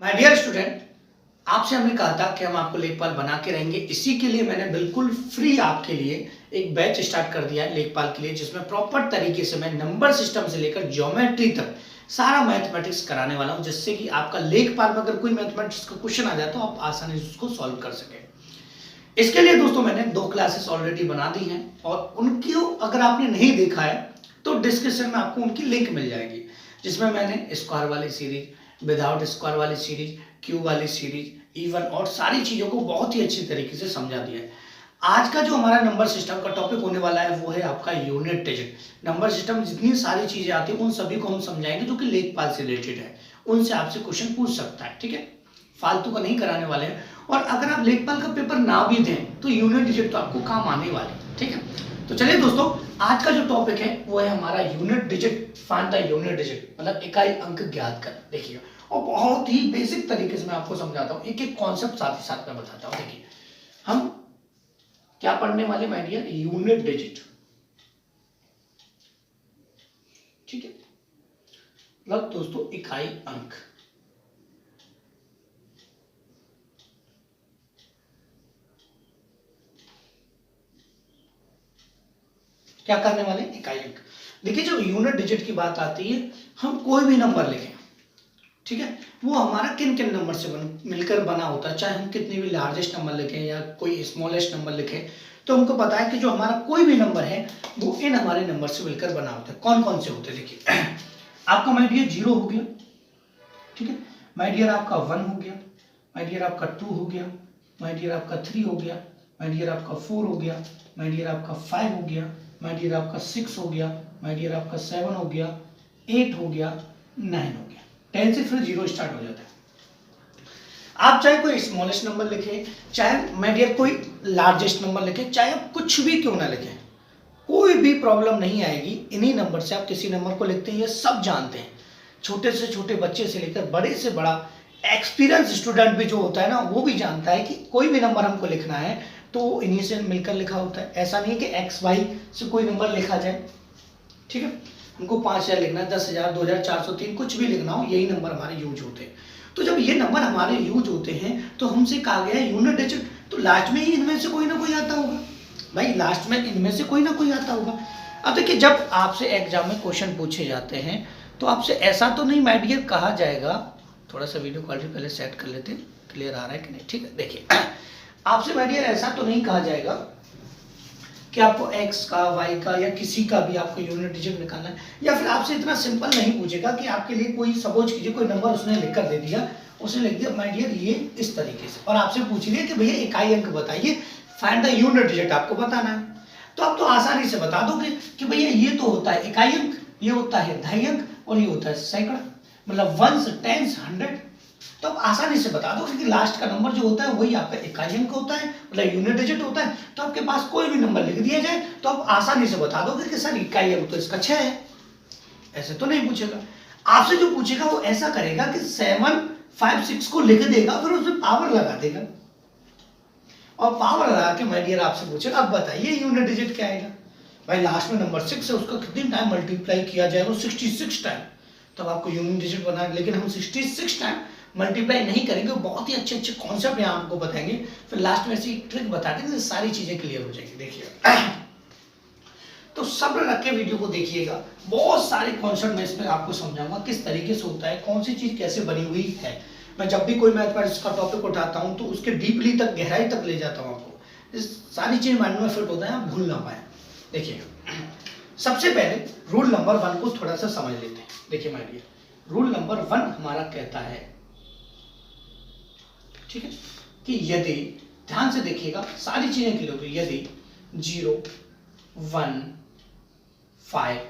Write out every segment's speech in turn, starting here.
My dear student, आपसे हमने कहा था कि हम आपको लेखपाल बना के रहेंगे। इसी के लिए मैंने बिल्कुल फ्री आपके लिए एक बैच स्टार्ट कर दिया है लेखपाल के लिए, जिसमें प्रॉपर तरीके से मैं नंबर सिस्टम से लेकर ज्योमेट्री तक सारा मैथमेटिक्स कराने वाला हूं, जिससे कि आपका लेखपाल में अगर कोई मैथमेटिक्स का क्वेश्चन आ जाए तो आप आसानी से उसको सॉल्व कर सके। इसके लिए दोस्तों मैंने 2 क्लासेस ऑलरेडी बना दी हैं और उनकी अगर आपने नहीं देखा है तो डिस्क्रिप्शन में आपको उनकी लिंक मिल जाएगी, जिसमें मैंने स्क्वायर वाली सीरीज, विदाउट स्क्वायर वाली सीरीज, क्यूब वाली सीरीज, इवन और सारी चीजों को बहुत ही अच्छी तरीके से समझा दिया है। आज का जो हमारा नंबर सिस्टम का टॉपिक होने वाला है वो है आपका यूनिट डिजिट। नंबर सिस्टम जितनी सारी चीजें आती है उन सभी को हम समझाएंगे जो कि लेखपाल से रिलेटेड है, उनसे आपसे क्वेश्चन पूछ सकता है। ठीक है, फालतू का नहीं कराने वाले हैं। और अगर आप लेखपाल का पेपर ना भी दें तो यूनिट डिजिट तो आपको काम आने वाले हैं। ठीक है, तो चलिए दोस्तों, आज का जो टॉपिक है वो है हमारा unit digit. Find the unit digit मतलब इकाई अंक ज्ञात कर। देखिए, और बहुत ही बेसिक तरीके से मैं आपको समझाता हूँ, एक एक कॉन्सेप्ट साथ ही साथ में बताता हूँ। देखिए, हम क्या पढ़ने वाले माय डियर, यूनिट डिजिट। ठीक है, मतलब दोस्तों इकाई अंक। क्या करने वाले, इकाई अंक। देखिए, जो यूनिट डिजिट की बात आती है, हम कोई भी नंबर लिखें, ठीक है, वो हमारा किन किन नंबर से मिलकर बना होता है। चाहे हम कितने भी लार्जेस्ट नंबर लिखें या कोई स्मॉलेस्ट नंबर लिखें, तो हमको पता है कि जो हमारा कोई भी नंबर है वो इन हमारे नंबर से मिलकर बना होता है। कौन कौन से होते हैं, देखिए आपका माय डियर 0 हो गया, ठीक है, माय डियर आपका 1 हो गया, माय डियर आपका 2 हो गया, माय डियर आपका 3 हो गया, माय डियर आपका 4 हो गया, माय डियर आपका 5 हो गया, माय डियर आपका 6 हो गया, माय डियर आपका 7 हो गया, 8 हो गया, 9 हो गया। 10 से फिर 0 स्टार्ट हो जाता है। आप चाहे कोई स्मॉलेस्ट नंबर लिखे, चाहे माय डियर कोई लार्जेस्ट नंबर लिखे, चाहे आप कुछ भी क्यों ना लिखें, कोई भी प्रॉब्लम नहीं आएगी। इन्हीं नंबर से आप किसी नंबर को लिखते हैं, ये सब जानते हैं। छोटे से छोटे बच्चे से लेकर बड़े से बड़ा एक्सपीरियंस स्टूडेंट भी जो होता है ना, वो भी जानता है कि कोई भी नंबर हमको लिखना है तो इन्हीं से मिलकर लिखा होता है। ऐसा नहीं है कि एक्स वाई से कोई नंबर लिखा जाए। ठीक है, हमको 5000 लिखना है, 10,000, 2,403, कुछ भी लिखना हो, यही नंबर हमारे यूज होते हैं। तो जब ये नंबर हमारे यूज होते हैं तो हमसे कहा गया है यूनिट डिजिट, तो लास्ट में ही इनमें से कोई ना कोई आता होगा भाई, लास्ट में इनमें से कोई ना कोई आता होगा। अब देखिए, जब आपसे एग्जाम में क्वेश्चन पूछे जाते हैं तो आपसे ऐसा तो नहीं माय डियर कहा जाएगा, थोड़ा सा वीडियो क्वालिटी पहले सेट कर लेते हैं, क्लियर आ रहा है कि नहीं। ठीक है, देखिए आपसे माय डियर ऐसा तो नहीं कहा जाएगा कि आपको x का, y का या किसी का भी आपको यूनिट डिजिट निकालना है, या फिर आपसे इतना सिंपल नहीं पूछेगा कि आपके लिए कोई, सपोज कीजिए कोई नंबर उसने लिख कर दे दिया, उसने लिख दिया माय डियर ये इस तरीके से, और आपसे पूछ लिया कि भैया इकाई अंक बताइए, फाइंड द यूनिट डिजिट आपको बताना है। तो आप तो आसानी से बता दोगे कि भैया ये तो होता है इकाई अंक, ये होता है दहाई अंक, और ये होता है सैकड़ा, मतलब वंस, टेंस, 100। तो आप आसानी से बता दो कि लास्ट का नंबर जो होता है वही आपका इकाई अंक होता है, मतलब यूनिट डिजिट होता है। तो आपके पास कोई भी नंबर लिख दिया जाए तो आप आसानी से बता दोगे कि सर इकाई अंक तो इसका 6 है। ऐसे तो नहीं पूछेगा। आपसे जो पूछेगा वो ऐसा करेगा कि 7, 5, 6 को लिख देगा, फिर उसमें पावर लगा देगा, और पावर लगा के माय डियर आपसे पूछेगा अब बताइए यूनिट डिजिट क्या आएगा। भाई लास्ट में नंबर 6 है, उसका कितने टाइम मल्टीप्लाई किया जाएगा, 66 टाइम, तब आपको यूनिट डिजिट बना। लेकिन हम 66 टाइम मल्टीप्लाई नहीं करेंगे, बहुत ही अच्छे अच्छे कॉन्सेप्ट यहाँ आपको बताएंगे, फिर लास्ट में ऐसी ट्रिक बता देंगे, सारी चीजें क्लियर हो जाएंगी। देखिए, तो सब्र रख के वीडियो को देखिएगा, बहुत सारे कॉन्सेप्ट मैं इसमें आपको समझाऊंगा किस तरीके से होता है, कौन सी चीज कैसे बनी हुई है। मैं जब भी कोई मैथमेटिक्स का टॉपिक उठाता हूँ तो उसके डीपली तक, गहराई तक ले जाता हूँ आपको, इस सारी चीज माइंड में फिट होता है, आप भूल ना पाए। देखिए, सबसे पहले रूल नंबर 1 को थोड़ा सा समझ लेते हैं। देखिए माय डियर, रूल नंबर 1 हमारा कहता है, ठीक है, कि यदि, ध्यान से देखिएगा सारी चीजें क्लियर होगी, यदि 0, 1, 5,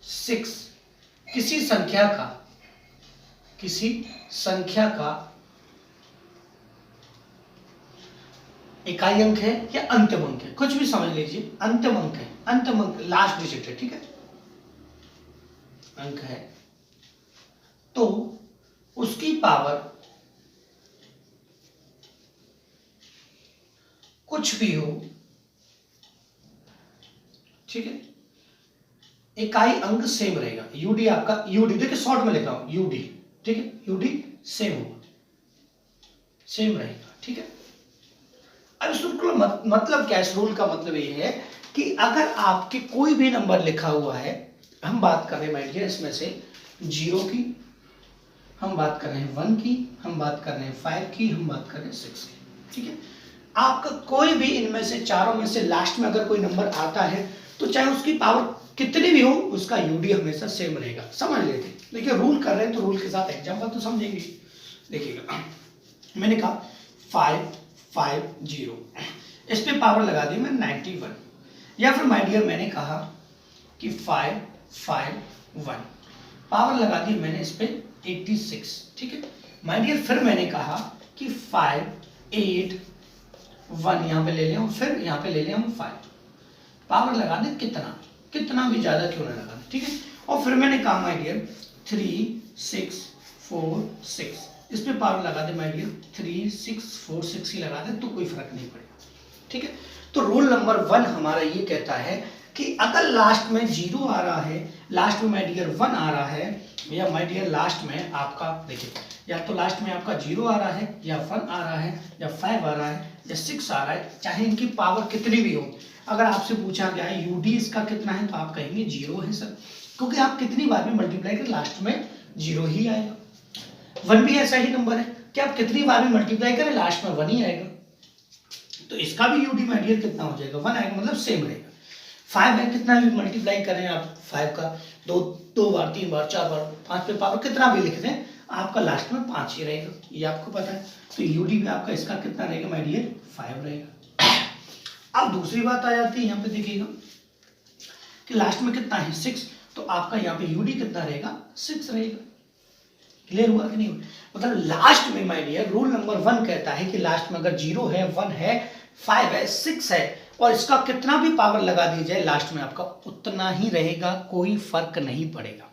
6 किसी संख्या का इकाई अंक है या अंतिम अंक है, कुछ भी समझ लीजिए, अंतिम अंक है, अंतिम अंक लास्ट डिजिट है, ठीक है, अंक है, तो उसकी पावर कुछ भी हो, ठीक है, इकाई अंक सेम रहेगा। यूडी आपका, यूडी देखिए शॉर्ट में लिख रहा हूं, यूडी, ठीक है, यूडी सेम होगा। सेम रहेगा। ठीक है, अब इस रूल का मतलब क्या है? इस रूल का मतलब ये है कि अगर आपके कोई भी नंबर लिखा हुआ है, हम बात कर रहे हैं माय डियर इसमें से 0 की, हम बात कर रहे हैं 1 की, हम बात कर रहे हैं 5 की, हम बात कर रहे हैं 6 की। ठीक है, आपका कोई भी इनमें से चारों में से लास्ट में अगर कोई नंबर आता है तो चाहे उसकी पावर कितनी भी हो, उसका यूडी हमेशा सेम रहेगा। समझ लेते हैं। देखिए रूल कर रहे हैं तो रूल के साथ एग्जांपल तो समझेंगे। देखिएगा, मैंने कहा 550, इस पे पावर लगा दी मैं 91, या फिर माय डियर मैंने कहा कि 551, पावर लगा दी मैंने इस पे 86। ठीक है माय डियर, फिर मैंने कहा कि 581, यहाँ पे ले लिया हूँ, फिर यहाँ पे ले लिया हूँ 5, पावर लगा दे कितना भी ज्यादा क्यों ना लगा दे। ठीक है, और फिर मैंने कहा माय डियर 3646, इस पे पावर लगा दे माय डियर 3646 ही लगा दे तो कोई फर्क नहीं पड़ेगा। ठीक है, तो रूल नंबर 1 हमारा ये कहता है कि अगर लास्ट में 0 आ रहा है, लास्ट में माय डियर 1 आ रहा है, या माय डियर लास्ट में आपका देखिए, या तो लास्ट में आपका 0 आ रहा है, या 1 आ रहा है, या 5 आ रहा है, या 6 आ रहा है, चाहे इनकी पावर कितनी भी हो, अगर आपसे पूछा गया है यूडी इसका कितना है तो आप कहेंगे 0 है सर, क्योंकि आप कितनी बार भी मल्टीप्लाई करें लास्ट में 0 ही आएगा। 1 भी ऐसा ही नंबर है कि आप कितनी बार भी मल्टीप्लाई करें लास्ट में 1 ही आएगा, तो इसका भी यूडी माय डियर कितना हो जाएगा? 1 आएगा, मतलब सेम रहेगा। 5 है, कितना भी मल्टीप्लाई करें आप 5 का 2 बार 3 बार 4 बार 5 पे पावर कितना भी लिख दें, आपका लास्ट में 5 ही रहेगा, ये आपको पता है। तो यूडी भी आपका इसका कितना रहेगा माय डियर? 5 रहेगा। अब दूसरी बात आ जाती है, यहाँ पे देखिएगा कि लास्ट में कितना है 6, तो आपका यहाँ पे यूडी कितना रहेगा? 6 रहेगा। क्लियर हुआ कि नहीं? मतलब लास्ट में माय डियर रूल नंबर 1 कहता है कि लास्ट में अगर 0 है, 1 है, 5 है, 6 है और इसका कितना भी पावर लगा दी जाए, लास्ट में आपका उतना ही रहेगा, कोई फर्क नहीं पड़ेगा।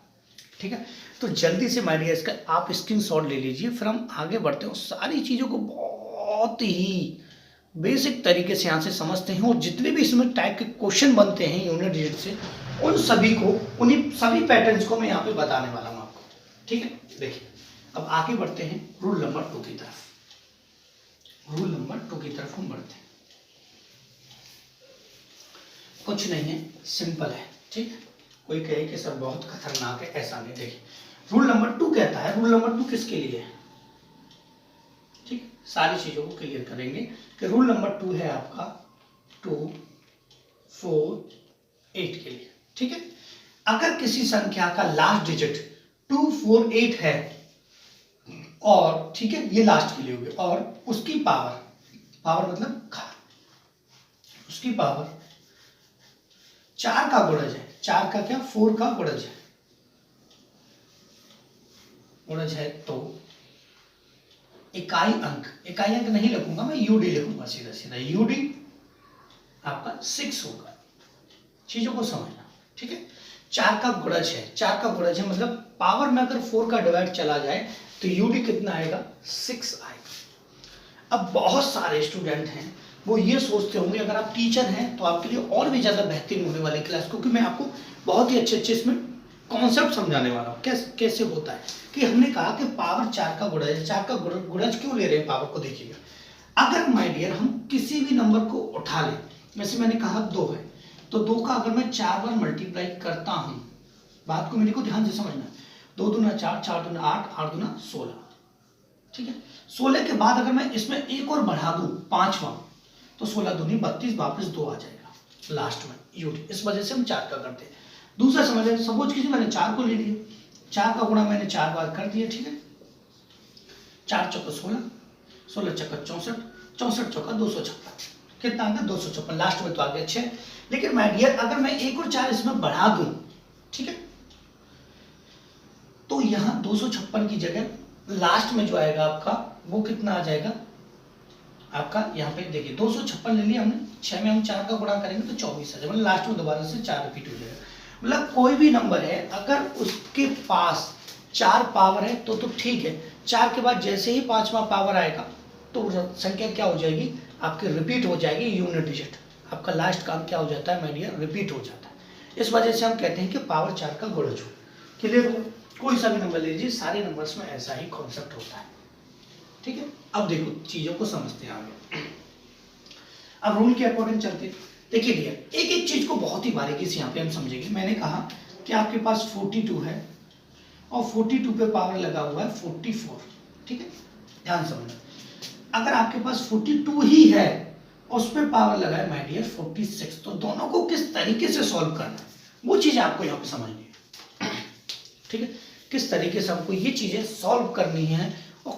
ठीक है, तो जल्दी से माय डियर इसका आप स्क्रीनशॉट ले लीजिए, फिर हम आगे बढ़ते हैं, सारी चीजों को बहुत ही बेसिक तरीके से यहाँ से समझते हैं, और जितने भी इसमें टाइप के क्वेश्चन बनते हैं यूनिट डिजिट से, उन सभी को, उन्हीं सभी पैटर्न्स को मैं यहाँ पे बताने वाला हूँ आपको। ठीक है, देखिए अब आगे बढ़ते हैं रूल नंबर 2 की तरफ। रूल नंबर 2 की तरफ हम बढ़ते हैं। कुछ नहीं है, सिंपल है। ठीक है, कोई कहे कि सर बहुत खतरनाक है, ऐसा नहीं। देखिए रूल नंबर 2 कहता है, रूल नंबर 2 किसके लिए है? ठीक, सारी चीजों को क्लियर करेंगे कि रूल नंबर 2 है आपका 2 4 8 के लिए। ठीक है, अगर किसी संख्या का लास्ट डिजिट 2 4 8 है, और ठीक है ये लास्ट के लिए होगी, और उसकी पावर मतलब उसकी पावर 4 का गुणज है, 4 का क्या? 4 का गुणज है, तो इकाई अंक नहीं लिखूंगा मैं, यूडी लिखूंगा सीधा सीधा, यूडी आपका 6 होगा। चीजों को समझना। ठीक है, 4 का गुणज है, 4 का गुणज है मतलब पावर में अगर 4 का डिवाइड चला जाए तो यूडी कितना आएगा? 6 आएगा। अब बहुत सारे स्टूडेंट हैं वो ये सोचते होंगे, अगर आप टीचर हैं तो आपके लिए और भी ज्यादा बेहतरीन होने वाली क्लास, क्योंकि मैं आपको बहुत ही अच्छे इसमें कॉन्सेप्ट समझाने वाला हूँ। कैसे होता है कि हमने कहा कि पावर 4 का गुणज है, 4 का गुणज क्यों ले रहे हैं पावर को? देखिएगा, अगर माय डियर हम किसी भी नंबर को उठा लें, जैसे मैंने कहा 2 है, तो 2 का अगर मैं 4 बार मल्टीप्लाई करता हूं, बात को मेरे को ध्यान से समझना, 2 दूना 4, 4 दूना 8, 8 दूना 16। ठीक है, 16 के बाद अगर मैं इसमें एक और बढ़ा दूं 5वां, तो 16 दूनी 32, वापस 2 आ जाएगा लास्ट में यूडी। इस वजह से हम 4 का करते हैं। दूसरा समझ लें, सपोज कीजिए मैंने 4 को ले लिया, 4 का गुणा मैंने 4 बार कर दिया। ठीक है, 4 चौका 16, 16 चौका 64, 64 चौका 256, कितना आ गया? 256, लास्ट में तो आ गया 6। लेकिन माय डियर अगर मैं एक और 4 इसमें बढ़ा दूं, ठीक है, तो यहाँ 256 की जगह लास्ट में जो आएगा आपका वो कितना आ जाएगा आपका? यहाँ पे देखिए 256 ले लिया हमने, 6 में हम 4 का गुणा करेंगे तो 24 आ जाएगा, मतलब लास्ट में दोबारा से 4 रिपीट हो जाएगा। मतलब कोई भी नंबर है अगर उसके पास 4 पावर है तो ठीक है, 4 के बाद जैसे ही 5वां पावर आएगा तो संख्या क्या हो जाएगी आपकी? रिपीट हो जाएगी, यूनिट डिजिट। आपका लास्ट काम क्या हो जाता है माय डियर? रिपीट हो जाता है। इस वजह से हम कहते हैं कि पावर 4 का गुणज हो। क्लियर हो? कोई सा भी नंबर ले लीजिए, सारे नंबर्स में ऐसा ही कॉन्सेप्ट होता है। ठीक है, अब देखो चीजों को समझते हैं आगे। अब रूल के अकॉर्डिंग चलते हैं। देखिए भैया एक एक चीज को बहुत ही बारीकी से यहाँ पे हम समझेंगे। मैंने कहा कि आपके पास 42 है और 42 पे पावर लगा हुआ है 44, ठीक है, ध्यान समझना। अगर आपके पास 42 ही है और उस पर पावर लगा है माय डियर 46, तो दोनों को किस तरीके से सॉल्व करना है वो चीज आपको यहाँ पे समझनी है, ठीक है, किस तरीके से हमको ये चीजें सॉल्व करनी है और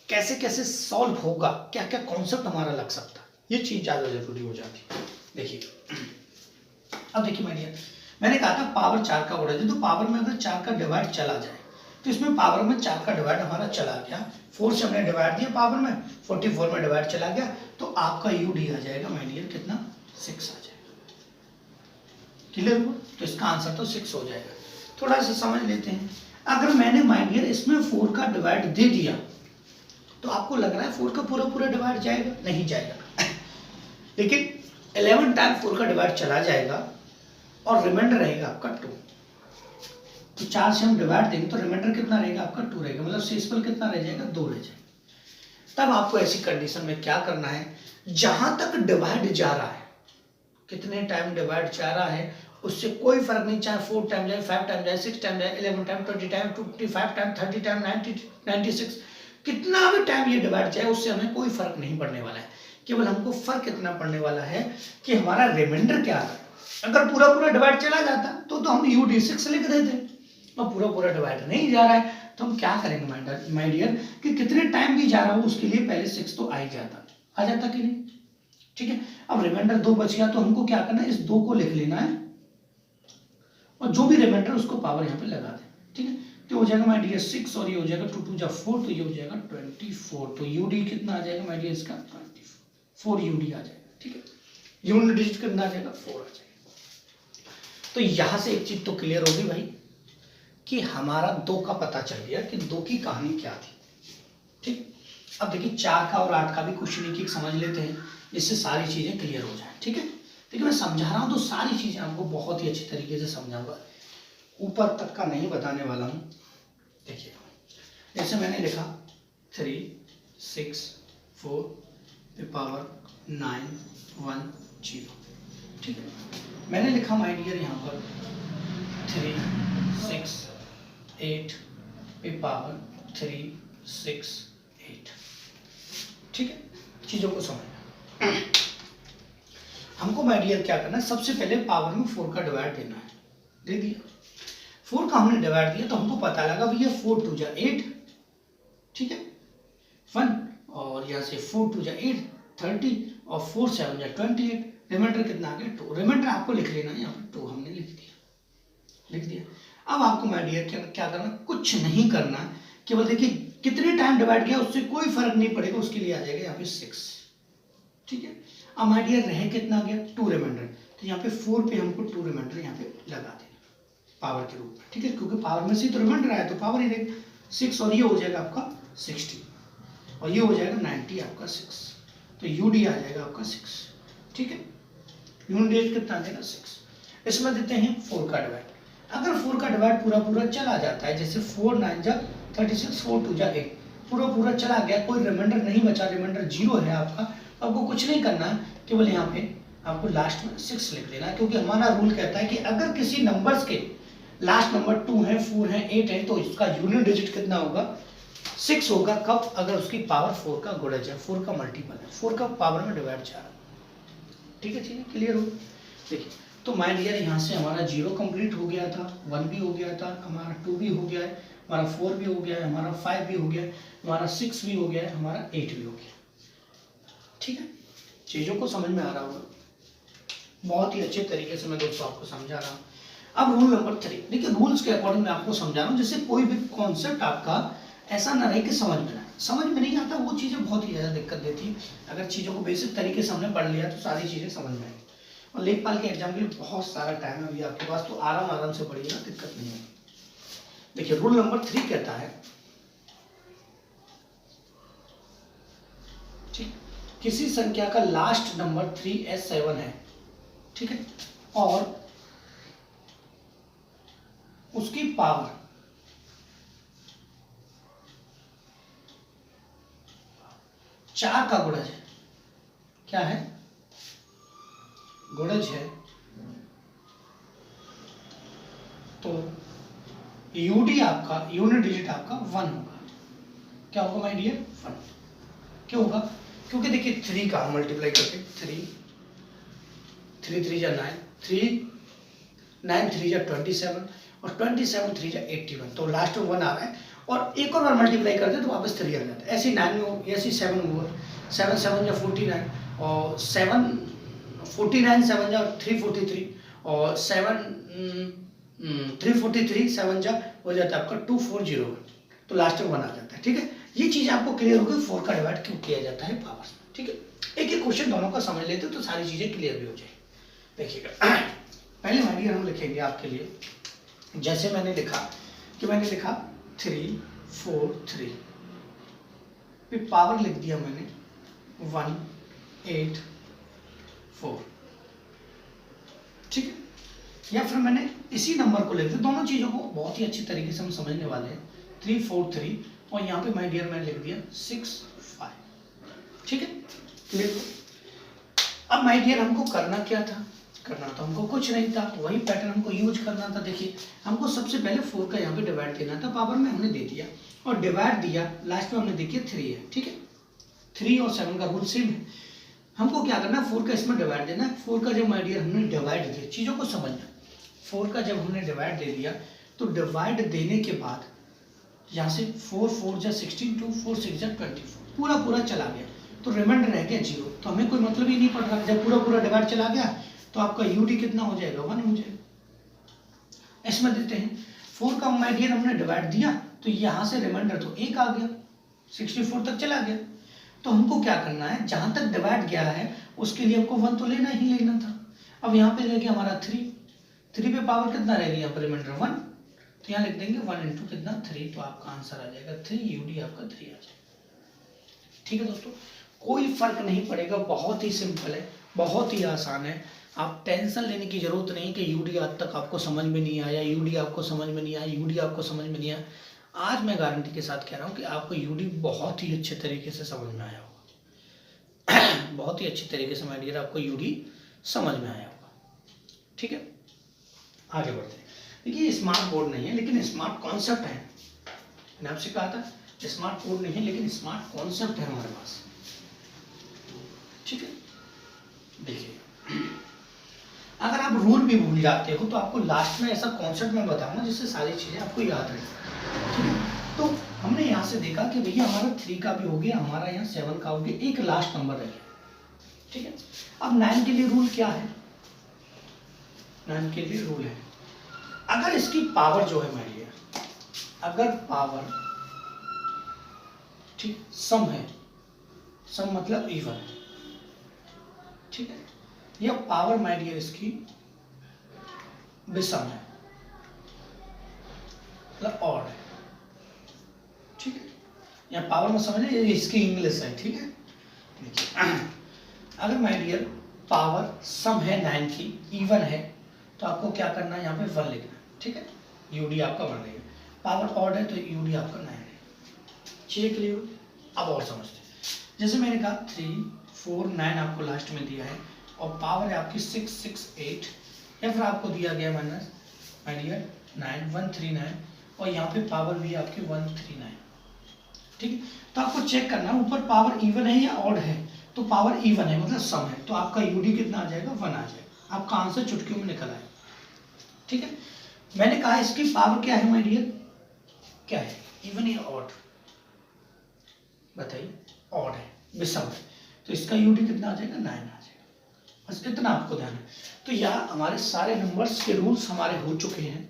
कैसे कैसे सॉल्व होगा, क्या क्या कॉन्सेप्ट हमारा लग सकता है, ये चीज ज्यादा जरूरी हो जाती है। देखिए अब देखिए माय डियर, मैंने कहा था पावर 4 का उड़ा जाए, तो पावर में अगर 4 का डिवाइड चला जाए तो इसमें पावर में 4 का डिवाइड हमारा चला गया, 4 से हमने डिवाइड दिया पावर में, 44 में डिवाइड चला गया, तो आपका यूडी आ जाएगा माय डियर कितना 6 आ जाएगा। क्लियर हुआ? तो इसका आंसर तो 6 हो जाएगा। थोड़ा सा समझ लेते हैं। अगर मैंने माय डियर इसमें 4 का डिवाइड दे दिया तो आपको लग रहा है 4 का पूरा पूरा डिवाइड जाएगा? नहीं जाएगा लेकिन 11 टाइम 4 का डिवाइड चला जाएगा और रिमाइंडर रहेगा आपका 2। तो 4 से हम डिवाइड देंगे तो रिमाइंडर कितना रहेगा आपका 2 रहेगा, मतलब शेषफल कितना रह जाएगा 2 रह जाएगा। तब आपको ऐसी कंडीशन में क्या करना है, जहां तक डिवाइड जा रहा है, कितने टाइम डिवाइड जा रहा है उससे कोई फर्क नहीं, चाहे 4 टाइम जाए, 5 टाइम जाए, 6 टाइम जाए, 11 टाइम, 20 टाइम, 25 टाइम, 30 टाइम, 90, 96, कितना भी टाइम ये डिवाइड जाए उससे हमें कोई फर्क नहीं पड़ने वाला है। केवल हमको फर्क इतना पड़ने वाला है कि हमारा रिमाइंडर क्या है। अगर पूरा पूरा डिवाइड चला जाता तो हम UD6 लिख देते, और पूरा पूरा डिवाइड नहीं जा रहा है तो हम क्या करेंगे माय डियर कि कितने टाइम भी जा रहा हो उसके लिए पहले 6 तो आ जाता कि नहीं, ठीक है। अब रिमाइंडर 2 बच गया तो हमको क्या करना है, इस 2 को लिख लेना है और जो भी रिमाइंडर उसको पावर यहाँ पे लगा दें, ठीक है। तो हो जाएगा माय डियर 6 और ये हो जाएगा 2 2 जा 4, तो ये हो जाएगा 24। तो यूडी कितना आ जाएगा माय डियर इसका 4 यूडी आ जाएगा, ठीक है। यूनिट डिजिट कितना आ जाएगा 4 आ जाएगा। तो यहां से एक चीज तो क्लियर होगी भाई कि हमारा 2 का पता चल गया कि 2 की कहानी क्या थी, ठीक। अब देखिए 4 का और 8 का भी क्वेश्चन एक एक समझ लेते हैं जिससे सारी चीजें क्लियर हो जाए, ठीक है। देखिए मैं समझा रहा हूं तो सारी चीजें आपको बहुत ही अच्छी तरीके से समझाऊंगा, ऊपर तक का नहीं बताने वाला हूं। देखिए जैसे मैंने लिखा 3 6 4 पे पावर 9 1 0, ठीक है। मैंने लिखा माय डियर यहाँ पर 3 6 8 पे पावर 3 6 8, ठीक है। चीजों को समझना, हमको माय डियर क्या करना है, सबसे पहले पावर में 4 का डिवाइड देना है, दे दिया। 4 का हमने डिवाइड दिया तो हमको पता लगा भैया 4 2 जा 8, ठीक है 1, और यहाँ से 4 2 जा 8 30 और 4 7 जा 28, रिमाइंडर कितना आ गया 2। रिमाइंडर आपको लिख लेना है यहाँ पर 2 हमने लिख दिया। अब आपको माय डियर क्या करना, कुछ नहीं करना, केवल देखिए कितने टाइम डिवाइड किया उससे कोई फर्क नहीं पड़ेगा, उसके लिए आ जाएगा यहाँ पे 6, ठीक है। अब माय डियर रहे कितना आ गया 2 रिमाइंडर, तो यहाँ पे 4 पे हमको 2 रिमाइंडर यहाँ पे लगा देना पावर के रूप में, ठीक है, क्योंकि पावर में से तो रिमाइंडर आया तो पावर ही रहेगा 6, और ये हो जाएगा आपका 60 और ये हो जाएगा 90 आपका 6, तो यूडी आ जाएगा आपका 6, ठीक है। यूनिट कितना आ जाएगा 6। इसमें देते हैं 4 का डिवाइड। अगर 4 का डिवाइड पूरा पूरा चला जाता है, जैसे 4 9 जा 36 4 2 जा 8, पूरा पूरा चला गया, कोई रिमाइंडर नहीं बचा, रिमाइंडर 0 है आपका, आपको कुछ नहीं करना, केवल यहाँ पे आपको लास्ट में 6 लिख देना, क्योंकि हमारा रूल कहता है कि अगर किसी नंबर्स के लास्ट नंबर 2 है 4 है 8 है तो इसका यूनिट डिजिट कितना होगा 6 होगा। कब? अगर उसकी पावर 4 का गुणज है, 4 का मल्टीपल है, 4 का पावर में डिवाइड जा रहा है, ठीक है, चीजें क्लियर हो। देखिए तो माय डियर यहाँ से हमारा 0 कंप्लीट हो गया था, 1 भी हो गया था, हमारा 2 भी हो गया है, हमारा 4 भी हो गया है, हमारा 5 भी हो गया है, हमारा 6 भी हो गया है, हमारा 8 भी हो गया, ठीक है। चीजों को समझ में आ रहा होगा, बहुत ही अच्छे तरीके से मैं दोस्तों आपको समझा रहा हूँ। अब रूल नंबर 3, देखिए रूल्स के अकॉर्डिंग मैं आपको समझा रहा हूँ, जिससे कोई भी कॉन्सेप्ट आपका ऐसा ना रहे कि समझ में ना, समझ में नहीं आता, वो चीजें बहुत ही ज्यादा दिक्कत देती है। अगर चीजों को बेसिक तरीके से हमने पढ़ लिया तो सारी चीजें समझ में आएंगी। और लेखपाल के एग्जाम के लिए बहुत सारा टाइम है अभी आपके पास, तो आराम से पढ़िएगा, दिक्कत नहीं है। देखिए रूल नंबर 3 कहता है, ठीक, किसी संख्या का लास्ट नंबर 3s7 है, ठीक है, और उसकी पावर 4 का गुणज है, क्या है, गुणज है, तो यूडी आपका, यूनिट डिजिट आपका 1 होगा। क्या होगा माय डियर, 1। क्यों होगा, क्योंकि देखिए 3 का हम मल्टीप्लाई करके 3 3 जा 9, 9 3 जा 27 और 27 3 जा 81, तो लास्ट में 1 आ रहा है और एक और बार मल्टीप्लाई करते हैं तो वापस 3 आ जाता है। ऐसे 9 में ऐसे 7 में 7 7 जा 49 और 7 49 7 जा 343 और 7 343 7 जा हो जाता है आपका 2401, तो लास्ट में 1 आ जाता है। ठीक है, ये चीज आपको क्लियर होगी 4 का डिवाइड क्यों किया जाता है पावर में। ठीक है, एक एक क्वेश्चन दोनों का समझ लेते तो सारी चीजें क्लियर भी हो जाए। देखिएगा पहले माइडियर हम लिखेंगे आपके लिए, जैसे मैंने लिखा कि मैंने लिखा 3 4 3, फिर पावर लिख दिया मैंने 1 8 4। ठीक है, या फिर मैंने इसी नंबर को लिख दिया, दोनों चीजों को बहुत ही अच्छी तरीके से हम समझने वाले हैं। 3 4 3 और यहाँ पे माय डियर मैंने लिख दिया 6 5। ठीक है, क्लियर। अब माय डियर हमको करना क्या था, करना तो हमको कुछ नहीं था, वही पैटर्न हमको यूज करना था। देखिए हमको सबसे पहले 4 का यहाँ पे डिवाइड देना था, पावर में हमने दे दिया और डिवाइड दिया, लास्ट में हमने देखिए 3 है। ठीक है, 3 और 7 का रूल सेम है। हमको क्या करना है, 4 का इसमें डिवाइड देना है। 4 का जब माय डियर हमने डिवाइड दिया, चीजों को समझना, 4 का जब हमने डिवाइड दे दिया तो डिवाइड देने के बाद यहाँ से 4 4 जा 16 2 4 6 जा 24, पूरा पूरा चला गया तो रिमाइंडर रह गया 0, तो हमें कोई मतलब ही नहीं पड़ रहा। जब पूरा पूरा डिवाइड चला गया तो आपका यूडी कितना हो जाएगा, 1 हो जाएगा। इसमें देते हैं 4 का माय डियर हमने डिवाइड दिया तो यहाँ से रिमाइंडर तो 1 आ गया, 64 तक चला गया। तो हमको क्या करना है, जहां तक डिवाइड गया है उसके लिए हमको 1 तो लेना ही लेना था। अब यहाँ पे रह गया हमारा 3 पे पावर कितना रह गया, यहाँ पर रिमाइंडर 1, तो यहाँ लिख देंगे 1 इंटू कितना 3, तो आपका आंसर आ जाएगा 3, यूडी आपका 3 आ जाएगा। ठीक है दोस्तों, कोई फर्क नहीं पड़ेगा, बहुत ही सिंपल है, बहुत ही आसान है। आप टेंशन लेने की जरूरत नहीं कि यूडी आज तक आपको समझ में नहीं आया, यूडी आपको समझ में नहीं आया, यूडी आपको समझ में नहीं आया। आज मैं गारंटी के साथ कह रहा हूँ कि आपको यूडी बहुत ही अच्छे तरीके से समझ में आया होगा। बहुत ही अच्छे तरीके से माय डियर आपको यूडी समझ में आया होगा। ठीक है, आगे बढ़ते हैं। देखिए स्मार्ट बोर्ड नहीं है लेकिन स्मार्ट कॉन्सेप्ट है। मैंने आपसे कहा था स्मार्ट बोर्ड नहीं है लेकिन स्मार्ट कॉन्सेप्ट है हमारे पास। ठीक है, देखिए अगर आप रूल भी भूल जाते हो तो आपको लास्ट में ऐसा कॉन्सेप्ट मैं बताऊंगा जिससे सारी चीजें आपको याद रहेगी। ठीक है, तो हमने यहाँ से देखा कि भैया हमारा 3 का भी हो गया, हमारा यहाँ 7 का हो गया, एक लास्ट नंबर रह गया। ठीक है, अब 9 के लिए रूल क्या है, 9 के लिए रूल है अगर इसकी पावर जो है मानिए, अगर पावर ठीक सम है, सम मतलब इवन, ठीक है, यह पावर माय डियर इसकी विषम है मतलब ऑड है। ठीक है, यहाँ पावर में समझ लीजिए इसकी इंग्लिश है। ठीक है, देखिए अगर माय डियर पावर सम है 9 की, इवन है, तो आपको क्या करना है, यहाँ पे 1 लिखना है। ठीक है, यूडी आपका 1 रहेगा। पावर ऑड है तो यूडी आपका 9 है। चेक लियो, अब और समझते हैं। जैसे मैंने कहा 3 4 9 आपको लास्ट में दिया है और पावर है आपकी 6 6 8, या फिर आपको दिया गया माइनस माय डियर 9 139 और यहाँ पे पावर भी आपकी 139। ठीक है, तो आपको चेक करना है ऊपर पावर इवन है या ऑड है, तो पावर इवन है मतलब सम है, तो आपका यूडी कितना आ जाएगा, 1 आ जाएगा। आपका आंसर चुटकियों में निकल आए। ठीक है, मैंने कहा इसकी पावर क्या है माय डियर, क्या है, इवन या ऑड, बताइए, ऑड है, विषम है, तो इसका यूडी कितना आ जाएगा, 9 आ जाएगा। बस इतना आपको ध्यान है। तो यहाँ हमारे सारे नंबर्स के रूल्स हमारे हो चुके हैं।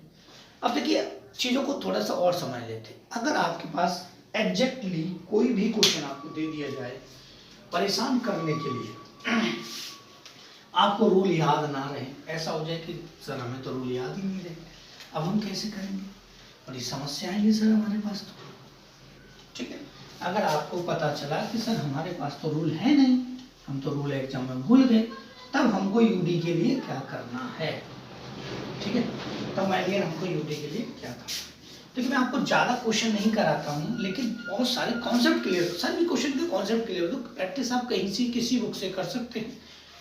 अब देखिए चीजों को थोड़ा सा और समझ लेते हैं। अगर आपके पास एग्जैक्टली कोई भी क्वेश्चन आपको दे दिया जाए परेशान करने के लिए, आपको रूल याद ना रहे, ऐसा हो जाए कि सर हमें तो रूल याद ही नहीं रहे, अब हम कैसे करेंगे, बड़ी समस्या आएगी सर हमारे पास तो। ठीक है, अगर आपको पता चला कि सर हमारे पास तो रूल है नहीं, हम तो रूल एग्जाम में भूल गए, तब हमको यूडी के लिए क्या करना है। ठीक है, तब माय डियर हमको यूडी के लिए क्या करना है। देखिए मैं आपको ज़्यादा क्वेश्चन नहीं कराता हूँ लेकिन बहुत सारे कॉन्सेप्ट क्लियर, सर भी क्वेश्चन के कॉन्सेप्ट क्लियर हो तो प्रैक्टिस आप कहीं से किसी बुक से कर सकते हैं,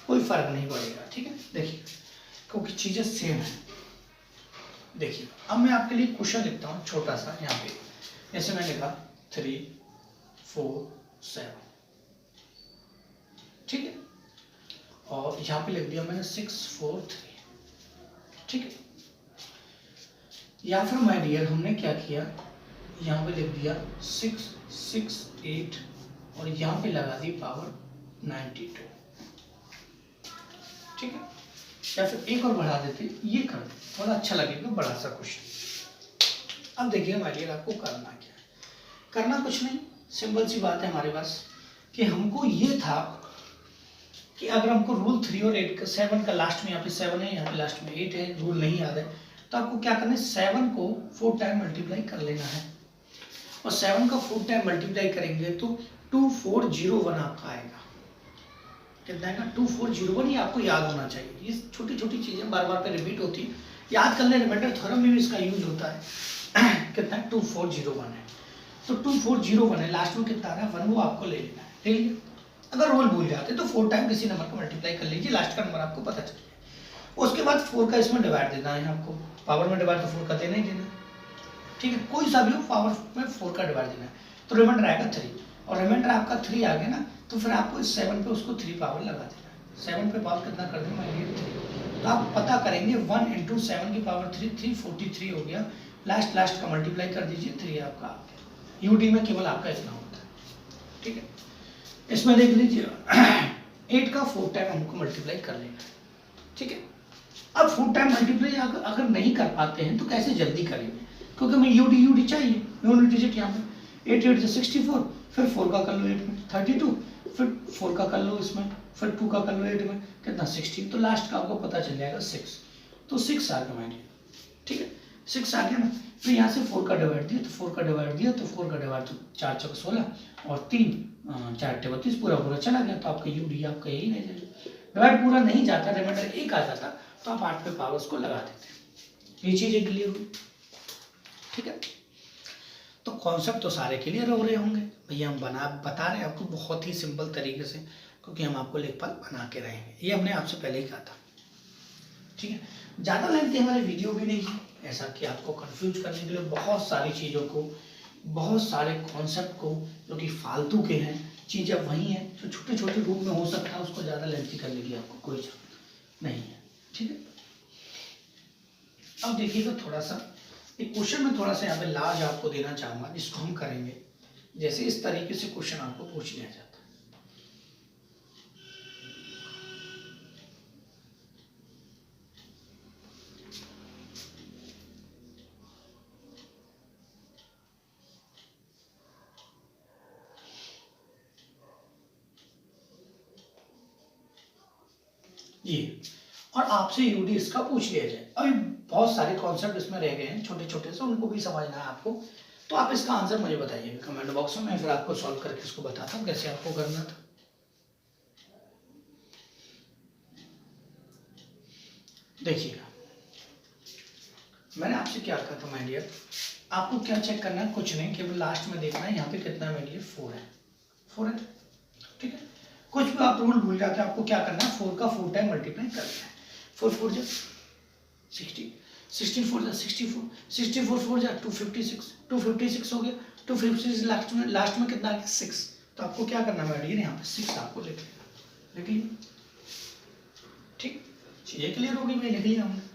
कोई फर्क नहीं पड़ेगा। ठीक है, देखिए क्योंकि चीजें सेम है। देखिए अब मैं आपके लिए क्वेश्चन लिखता हूँ छोटा सा यहाँ पे, जैसे मैं लिखा 3 4 7, ठीक है, और यहाँ पे लिख दिया मैंने 6 4 3, ठीक है। या फिर माय डियर हमने क्या किया, यहाँ पे लिख दिया 6 6 8 और यहाँ पे लगा दी पावर 92, ठीक है। या फिर एक और बढ़ा देते, ये कर दे, थोड़ा अच्छा लगेगा, बड़ा सा क्वेश्चन। अब देखिए माय डियर आपको करना क्या है, करना कुछ नहीं, सिंपल सी बात है हमारे पास कि हमको ये था कि अगर हमको रूल 3 और 8 का 7 का लास्ट में यहाँ पे 7 है, यहाँ पे लास्ट में 8 है, रूल नहीं याद है, तो आपको क्या करना है 7 को 4 टाइम मल्टीप्लाई कर लेना है, और 7 का 4 टाइम मल्टीप्लाई करेंगे तो 2401 आपका आएगा। कितना आएगा 2401, ये आपको याद होना चाहिए। ये छोटी छोटी चीजें बार बार पे रिपीट होती है, याद कर ले, रिमाइंडर थ्योरम में भी इसका यूज होता है। कितना है 2401 है, तो 2401 है, लास्ट में कितना आ रहा है 1, वो आपको ले लेना है, ले लिया। अगर रोल भूल जाते तो 4 टाइम किसी नंबर को मल्टीप्लाई कर लीजिए, लास्ट का नंबर आपको पता चल जाए। उसके बाद 4 का इसमें डिवाइड देना है आपको, पावर में डिवाइड तो 4 का देना ही देना, ठीक है, कोई सा भी हो पावर में 4 का डिवाइड देना है, तो रिमाइंडर आएगा 3, और रिमाइंडर आपका 3 आ गया ना, तो फिर आपको इस 7 पे उसको 3 पावर लगा देना है। 7 पे पावर कितना कर देना है 3, तो आप पता करेंगे 1 × 7 की पावर 3 343 हो गया, लास्ट का मल्टीप्लाई कर दीजिए, 3 आपका आ गया। यूडी में केवल आपका इतना होता है, ठीक है। इसमें देख लीजिए 8 का 4 टाइम हमको मल्टीप्लाई कर लेना है, ठीक है। अब 4 टाइम मल्टीप्लाई अगर नहीं कर पाते हैं तो कैसे जल्दी करेंगे, क्योंकि हमें यूडी चाहिए, यूनिट डिजिट यहाँ पे 8 8 से 64, फिर 4 का कर लो 8 में 32, फिर 4 का कर लो इसमें, फिर 2 का कर लो 8 में, कितना 16, तो लास्ट का आपको पता चल जाएगा 6, तो 6 आ गया मैंने, ठीक है, 6 आ गया ना। फिर यहाँ से 4 का डिवाइड दिया, तो 4 का डिवाइड दिया, तो 4 का डिवाइड तो 4 × 16 और 3 4 × 32, पूरा चला गया, तो आपका यूडी आपका यही नहीं जाएगा, डिवाइड पूरा नहीं जाता, रिमाइंडर 1 आ जाता, तो आप 8 पे पावर्स को लगा देते, ये चीजें क्लियर हुई, ठीक है। तो कॉन्सेप्ट तो सारे क्लियर हो रहे होंगे भैया, हम बता रहे हैं आपको बहुत ही सिंपल तरीके से, क्योंकि हम आपको लेखपाल बना के रहेंगे, ये हमने आपसे पहले ही कहा था, ठीक है। ज़्यादा लेंथी हमारे वीडियो भी नहीं है, ऐसा कि आपको कंफ्यूज करने के लिए बहुत सारी चीज़ों को, बहुत सारे कॉन्सेप्ट को जो कि फालतू के हैं, चीज़ें वही हैं जो छोटे छोटे रूप में हो सकता है, उसको ज़्यादा लेंथी करने की आपको कोई जरूरत नहीं है, ठीक है। अब देखिएगा थोड़ा सा एक क्वेश्चन में थोड़ा सा यहाँ पे लार्ज आपको देना चाहूँगा, जिसको हम करेंगे जैसे इस तरीके से क्वेश्चन आपको पूछ लिया जाता है। ये और आपसे यूडी इसका पूछ लिया जाए, अभी बहुत सारे कॉन्सेप्ट इसमें रह गए हैं छोटे छोटे से, उनको भी समझना है आपको, तो आप इसका आंसर मुझे बताइए कमेंट बॉक्स में, मैं फिर आपको सॉल्व करके इसको बताता हूँ कैसे आपको करना था। देखिएगा मैंने आपसे क्या कहा था माय डियर, आपको क्या चेक करना है, कुछ नहीं, केवल लास्ट में देखना है यहाँ पे कितना है, मेरे लिए 4 है, ठीक है। कुछ भी आप रूल भूल जाते हैं, आपको क्या करना है 4 का 4 टाइम मल्टीप्लाई करना है, 4 4 जा 60, 16 4 जा 64, 64 4 जा 256, 256 हो गया, 256 लास्ट में कितना आ गया 6, तो आपको क्या करना है यहाँ पे 6 आपको लिख लेना, लिख लिया, ठीक, चीजें क्लियर हो गई भाई, लिख लिया हमने।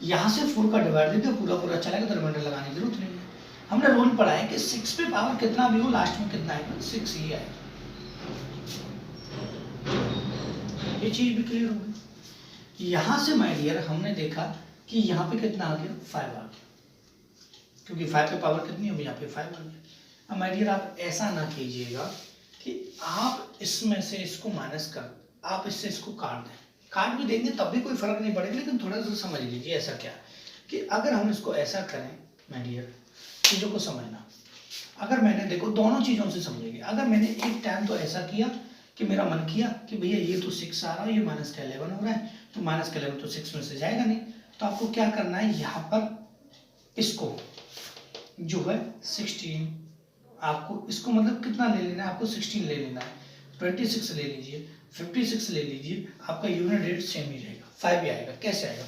यहाँ से 4 का डिवाइड देते पूरा चलेगा, तो रिमाइंडर लगाने की जरूरत नहीं है। हमने रूल पढ़ा है कि 6 पे पावर कितना भी हो लास्ट में कितना आएगा 6 ही आएगा, ये चीज भी क्लियर हो गई। यहाँ से माय डियर हमने देखा कि यहाँ पे कितना आ गया 5 आ गया, क्योंकि 5 पे पावर कितनी होगी, यहाँ पे 5 आ गया। अब माय डियर आप ऐसा ना कीजिएगा कि आप इसमें से इसको माइनस कर, आप इससे इसको काट भी देंगे तब भी कोई फर्क नहीं पड़ेगा, लेकिन थोड़ा सा समझ लीजिए ऐसा क्या कि अगर हम इसको ऐसा करें माय डियर, चीज़ों को समझना, अगर मैंने देखो दोनों चीज़ों से समझेंगे, अगर मैंने एक टाइम तो ऐसा किया कि मेरा मन किया कि भैया ये तो 6 आ रहा है, ये माइनस का 11 हो रहा है, तो माइनस का 11 तो 6 में से जाएगा नहीं, तो आपको क्या करना है यहाँ पर इसको जो है 16 आपको इसको मतलब कितना ले लेना है, आपको 16 ले लेना है, 26 ले लीजिए, 56 ले लीजिए, आपका यूनिट रेट सेम ही रहेगा, 5 ही आएगा। कैसे आएगा?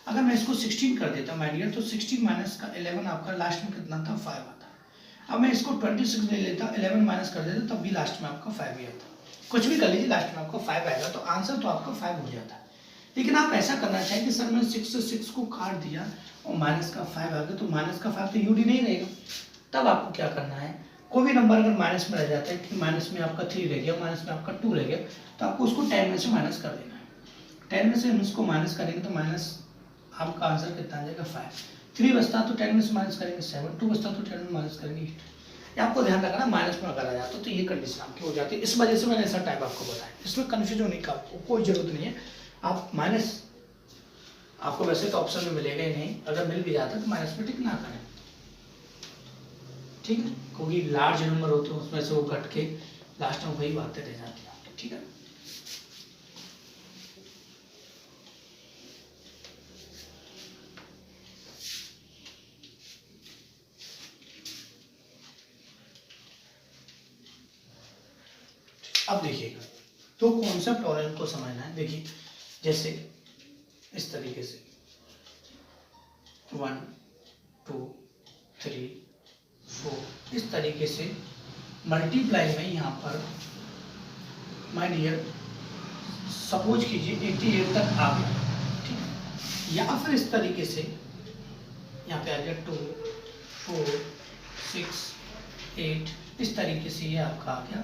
अगर मैं इसको 16 कर देता हूँ माय डियर, तो 16 माइनस का 11 आपका लास्ट में कितना था, 5 आता। अब मैं इसको 26 ले लेता, 11 माइनस कर देता, तब भी लास्ट में आपका 5 ही आता। कुछ भी कर लीजिए, लास्ट में आपका 5 आएगा, तो आंसर तो आपका 5 हो जाता है। लेकिन आप ऐसा करना चाहिए कि सर मैंने 6 से 6 को काट दिया और माइनस का 5 आ गया, तो माइनस का 5 तो यूडी नहीं रहेगा। तब आपको क्या करना है, कोई भी नंबर अगर माइनस में रह जाता है कि माइनस में आपका 3 रह गया, माइनस में आपका 2 रह गया, तो आपको उसको 10 में से माइनस कर देना है। 10 में से हम इसको माइनस करेंगे तो माइनस आपका आंसर कितना आ जाएगा, 5। 3 बचता तो 10 में से माइनस करेंगे 7, 2 बचता तो 10 में माइनस करेंगे 8। ये आपको ध्यान रखना, माइनस में अगर आ जाता तो ये कंडीशन आपकी हो जाती है। इस वजह से मैंने ऐसा टाइप आपको बताया, इसमें कन्फ्यूजन होने का कोई जरूरत नहीं है। आप माइनस आपको वैसे तो ऑप्शन में मिलेगा ही नहीं, अगर मिल भी जाता तो माइनस में टिक ना करें, ठीक है, क्योंकि लार्ज नंबर होते हैं उसमें से वो घट के लास्ट में वही बातें रह जाती हैं आपकी, ठीक है। अब देखिएगा, तो कॉन्सेप्ट और इनको समझना है। देखिए जैसे इस तरीके से 1 2 3 4 इस तरीके से मल्टीप्लाई में यहाँ पर माय डियर सपोज कीजिए 88 तक आ गया, ठीक है, या फिर इस तरीके से यहाँ पे आ गया 2 4 6 8, इस तरीके से ये आपका आ गया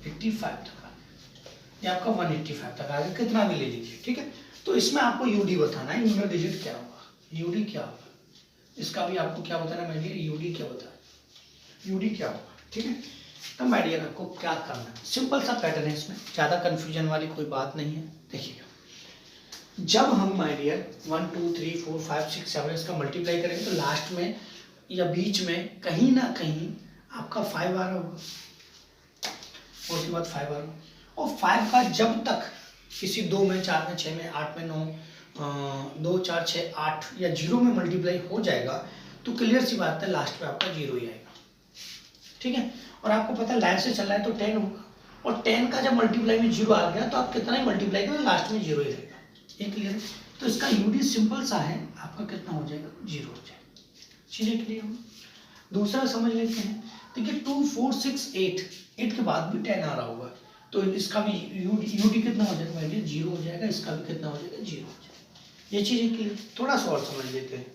85 तक आ गया, ये आपका 185 तक आ गया, कितना भी ले लीजिए, ठीक है। तो इसमें आपको यूडी बताना है, यूनिट डिजिट क्या होगा, यूडी क्या होगा, इसका भी आपको क्या बताना है माय डियर, यूडी क्या बताना है, यूडी क्या होगा, ठीक है। तो माय डियर आपको क्या करना है, सिंपल सा पैटर्न है, इसमें ज़्यादा कन्फ्यूजन वाली कोई बात नहीं है। देखिएगा, जब हम माय डियर 1 2 3 4 5 6 7 इसका मल्टीप्लाई करेंगे तो लास्ट में या बीच में कहीं ना कहीं आपका 5 आ रहा होगा, और उसके बाद 5 आ रहा होगा, और 5 का जब तक किसी 2 में 4 में 6 में 8 में 9 2 4 6 8 या 0 में मल्टीप्लाई हो जाएगा, तो क्लियर सी बात है लास्ट में आपका 0 ही आएगा, ठीक है। और आपको पता है लाइन से चल रहा है तो 10 होगा, और 10 का जब मल्टीप्लाई में 0 आ गया तो आप कितना ही मल्टीप्लाई करें लास्ट में 0 ही रहेगा, ये क्लियर है। तो इसका यूडी सिंपल सा है, आपका कितना हो जाएगा, 0 हो जाएगा, चीजें क्लियर हो। दूसरा समझ लेते हैं, देखिए 2 4 6 8 के बाद भी 10 आ रहा होगा, तो इसका भी यूडी कितना हो जाएगा, 0 हो जाएगा, इसका भी कितना हो जाएगा, 0 हो जाएगा, ये चीजें क्लियर। थोड़ा सा और समझ लेते हैं,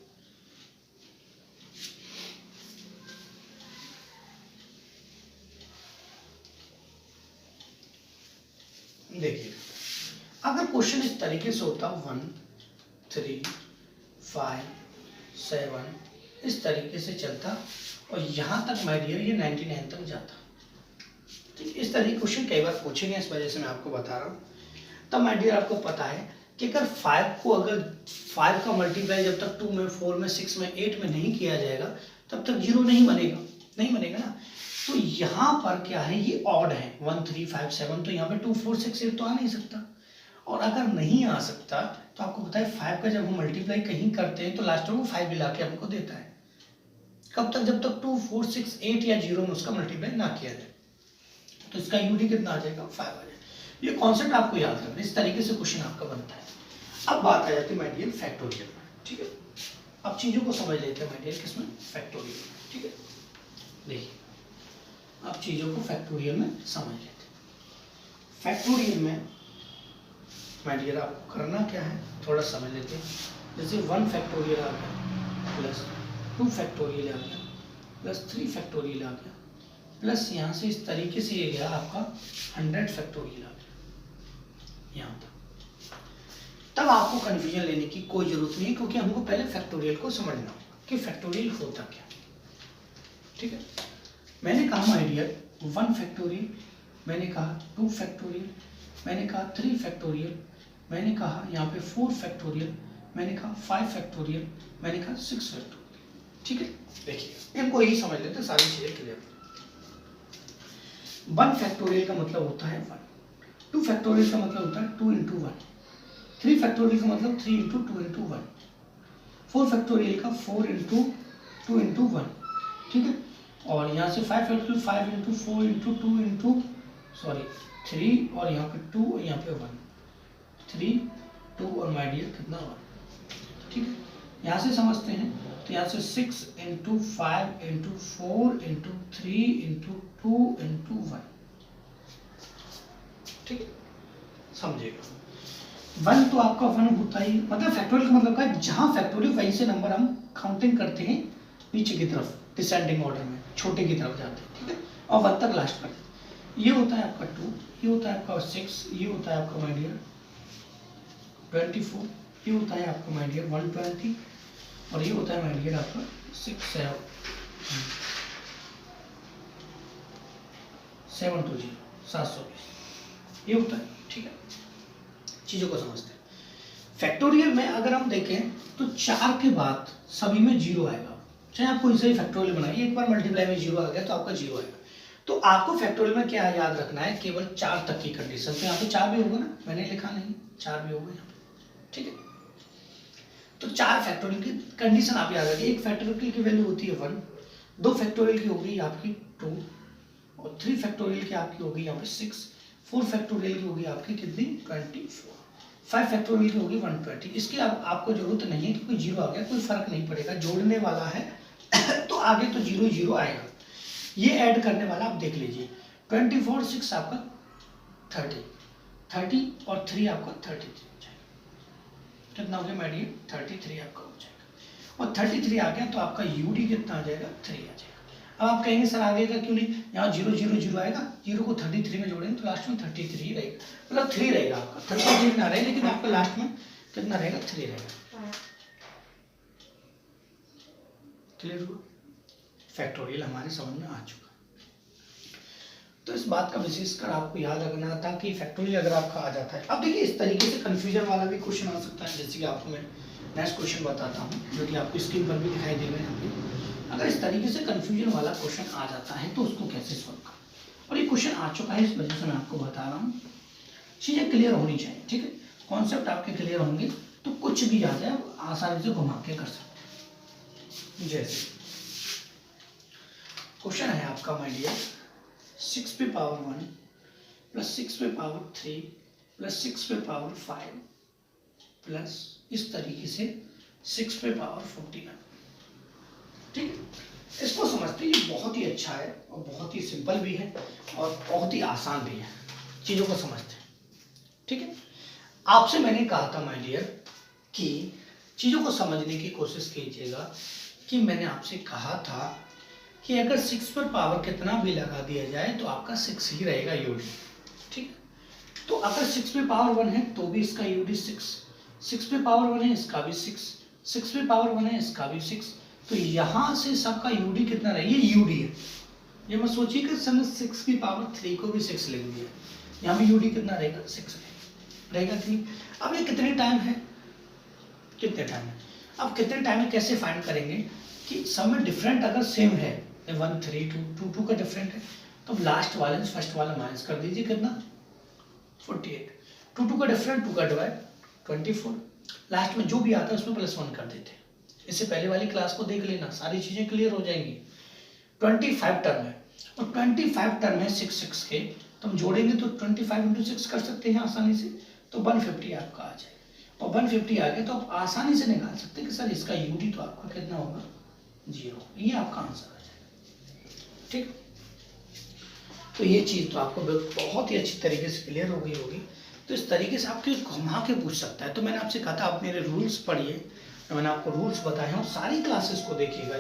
देखिए अगर क्वेश्चन इस तरीके से होता 1 3 5 7 इस तरीके से चलता और यहाँ तक माय डियर ये 99 तक जाता, ठीक, इस तरह के क्वेश्चन कई बार पूछेंगे, इस वजह से मैं आपको बता रहा हूँ। तब माय डियर आपको पता है कि अगर 5 का मल्टीप्लाई जब तक 2 में 4 में 6 में 8 में नहीं किया जाएगा तब तक 0 नहीं बनेगा ना। तो यहाँ पर क्या है, ये ऑड है 1 3 5 7, तो यहाँ पे 2 4 6 8 तो आ नहीं सकता, और अगर नहीं आ सकता तो आपको पता है 5 का जब हम मल्टीप्लाई कहीं करते हैं तो लास्ट में वो 5 मिला के हमको देता है, कब तक, जब तक 2 4 6 8 या 0 में उसका मल्टीप्लाई ना किया जाए, तो इसका यूडी कितना आ जाएगा, 5 आ जाएगा। ये कॉन्सेप्ट आपको याद रखना, इस तरीके से क्वेश्चन आपका बनता है। अब बात आ जाती है माय डियर फैक्टोरियल में, ठीक है। अब चीजों को समझ लेते हैं माय डियर किसमें, फैक्टोरियल में, ठीक है। देखिए अब चीजों को फैक्टोरियल में समझ लेते हैं। फैक्टोरियल में माय डियर आपको करना क्या है, थोड़ा समझ लेते हैं। जैसे 1 फैक्टोरियल आ गया प्लस 2 फैक्टोरियल आ गया प्लस 3 फैक्टोरियल आ गया प्लस यहाँ से इस तरीके से ये गया आपका 100 फैक्टोरियल आ गया यहाँ तक। तब आपको कन्फ्यूजन लेने की कोई जरूरत नहीं है, क्योंकि हमको पहले फैक्टोरियल को समझना होगा कि फैक्टोरियल होता क्या, ठीक है। मैंने कहा माय डियर 1 फैक्टोरियल, मैंने कहा 2 फैक्टोरियल, मैंने कहा 3 फैक्टोरियल, मैंने कहा यहाँ पे 4 फैक्टोरियल, मैंने कहा 5 फैक्टोरियल, मैंने कहा 6 फैक्टोरियल, ठीक है। देखिए इनको यही समझ लेते हैं, सारी चीजें क्लियर। 1 फैक्टोरियल का मतलब होता है 1, 2 फैक्टोरियल का मतलब होता है 2 इंटू 1, 3 फैक्टोरियल का मतलब 3 इंटू 2 इंटू 1, 4 फैक्टोरियल का 4 इंटू 2 इंटू 1, ठीक है। और यहाँ से 5 इंटू 5 इंटू 4 इंटू 2 इंटू 3 और यहाँ पे 2 और यहाँ पे 1, 3 2 और माय डियर कितना 1। ठीक है, यहाँ से समझते हैं तो यहाँ से 6 into 5 into 4 into 3 into 2 into 1। ठीक है, समझिएगा 1 तो आपका 1 होता ही, मतलब फैक्टोरियल का मतलब क्या है, जहाँ फैक्टोरियल वहीं से नंबर हम काउंटिंग करते हैं नीचे की तरफ डिसेंडिंग ऑर्डर में, छोटे की तरफ जाते हैं। ठीक है, और 1 तक लास्ट पर ये होता है आपका 2, ये होता है आपका 6, ये होता है आपका माय डियर 24, ये होता है आपका माय डियर 120 और ये होता है माय डियर आपका 720 ये होता है। ठीक है, चीजों को समझते हैं। फैक्टोरियल में अगर हम देखें तो 4 के बाद सभी में 0 आएगा, चाहे आप कोई सा फैक्टोरियल बनाइए, एक बार मल्टीप्लाई में 0 आ गया तो आपका 0 आएगा। तो आपको फैक्टोरियल में क्या याद रखना है, केवल 4 तक की कंडीशन। तो यहाँ पे 4 भी होगा ना, मैंने लिखा नहीं, 4 भी होगा यहाँ पे। ठीक है, तो 4 फैक्टोरियल की कंडीशन आप याद रखिए। एक फैक्टोरियल की वैल्यू होती है 1, 2 फैक्टोरियल की होगी आपकी 2 और 3 फैक्टोरियल की आपकी होगी यहाँ पे 6, 4 फैक्टोरियल की होगी आपकी कितनी 24, 5 फैक्टोरियल की होगी 120। इसकी आपको जरूरत नहीं है कि कोई 0 आ गया, कोई फर्क नहीं पड़ेगा, जोड़ने वाला है तो आगे तो 0 0 आएगा। ये ऐड करने वाला आप देख लीजिए, 24 6 आपका 30 और 3 आपका 33 हो जाएगा। कितना हो गया माय डियर 33 आपका हो जाएगा। और 33 आ गया तो आपका यूडी कितना आ जाएगा 3 आ जाएगा। अब आप कहेंगे सर आगे का क्यों नहीं, यहाँ 0 0 0 आएगा, 0 को 33 में जोड़ेंगे तो लास्ट में 33 रहेगा, मतलब 3 रहेगा आपका, 33 ना रहे लेकिन आपका लास्ट में कितना रहेगा 3 रहेगा। क्लियर हुआ, फैक्टोरियल हमारे समझ में आ चुका। तो इस बात का विशेष कर आपको याद रखना था कि फैक्टोरियल अगर आपका आ जाता है, अब देखिए इस तरीके से कंफ्यूजन वाला भी क्वेश्चन आ सकता है, जैसे कि आपको मैं नेक्स्ट क्वेश्चन बताता हूँ जो कि आपको स्क्रीन पर भी दिखाई देगा यहाँ पे। अगर इस तरीके से कंफ्यूजन वाला क्वेश्चन आ जाता है तो उसको कैसे सॉल्व करें, और ये क्वेश्चन आ चुका है इस वजह से मैं आपको बता रहा हूँ। चीज़ें क्लियर होनी चाहिए, ठीक है, कॉन्सेप्ट आपके क्लियर होंगे तो कुछ भी आ जाए आसानी से घुमा के कर सकते हैं। जैसे क्वेश्चन है आपका माय डियर 6 पे पावर 1 प्लस 6 पे पावर 3 प्लस 6 पे पावर 5 प्लस इस तरीके से 6 पे पावर 49। ठीक है, इसको समझते ये बहुत ही अच्छा है और बहुत ही सिंपल भी है और बहुत ही आसान भी है, चीज़ों को समझते हैं। ठीक है, आपसे मैंने कहा था माय डियर कि चीज़ों को समझने की कोशिश कीजिएगा, कि मैंने आपसे कहा था कि अगर 6 पर पावर कितना भी लगा दिया जाए तो आपका 6 ही रहेगा यूडी। ठीक है, तो अगर 6 पे पावर 1 है तो भी इसका यूडी 6 पे पावर 1 है इसका भी 6 पे पावर 1 है इसका भी 6। तो यहाँ से सबका यूडी कितना रहेगा, ये यूडी है, ये मत सोचिए कि सर 6 की पावर 3 को भी 6 लिख दिया, यहाँ पे यूडी कितना रहेगा 6 रहेगा कि नहीं। अब ये कितने टाइम है, कितने टाइम है, अब कितने टाइम में कैसे फाइंड करेंगे कि सब में डिफरेंट अगर सेम है 1 3 2 2 का डिफरेंट है तो लास्ट वाले फर्स्ट वाला माइनस कर दीजिए कितना 48, 2 का डिफरेंट 2 का डिवाइड 24, लास्ट में जो भी आता है उसमें +1 कर देते हैं। इससे पहले वाली क्लास को देख लेना, सारी चीजें क्लियर हो जाएंगी। 25 टर्म है और 25 टर्म है 6 6 के, तो हम जोड़ेंगे तो 25 × 6 कर सकते हैं आसानी से, तो 150 आपका आ जाएगा। और 150 आ गया तो आप आसानी से निकाल सकते हैं कि सर इसका यूडी तो आपका कितना होगा 0, ये आपका आंसर आ जाएगा। ठीक, तो ये चीज़ तो आपको बहुत ही अच्छी तरीके से क्लियर हो गई होगी। तो इस तरीके से आपके घुमा के पूछ सकता है। तो मैंने आपसे कहा था आप मेरे रूल्स पढ़िए, मैंने आपको रूल्स बताए हैं और सारी क्लासेस को देखिएगा।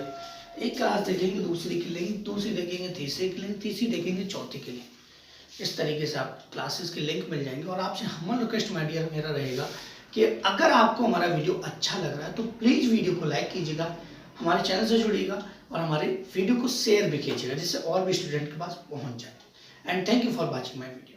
एक क्लास देखेंगे, दूसरी की लिंक, दूसरी देखेंगे, तीसरी की लिंक, तीसरी देखेंगे, चौथी की लिंक। इस तरीके से आप क्लासेस की लिंक मिल जाएंगे। और आपसे हम्बल रिक्वेस्ट माय डियर मेरा रहेगा कि अगर आपको हमारा वीडियो अच्छा लग रहा है तो प्लीज़ वीडियो को लाइक कीजिएगा, हमारे चैनल से जुड़िएगा और हमारे वीडियो को शेयर भी कीजिएगा जिससे और भी स्टूडेंट के पास पहुँच जाए। And thank you for watching my video.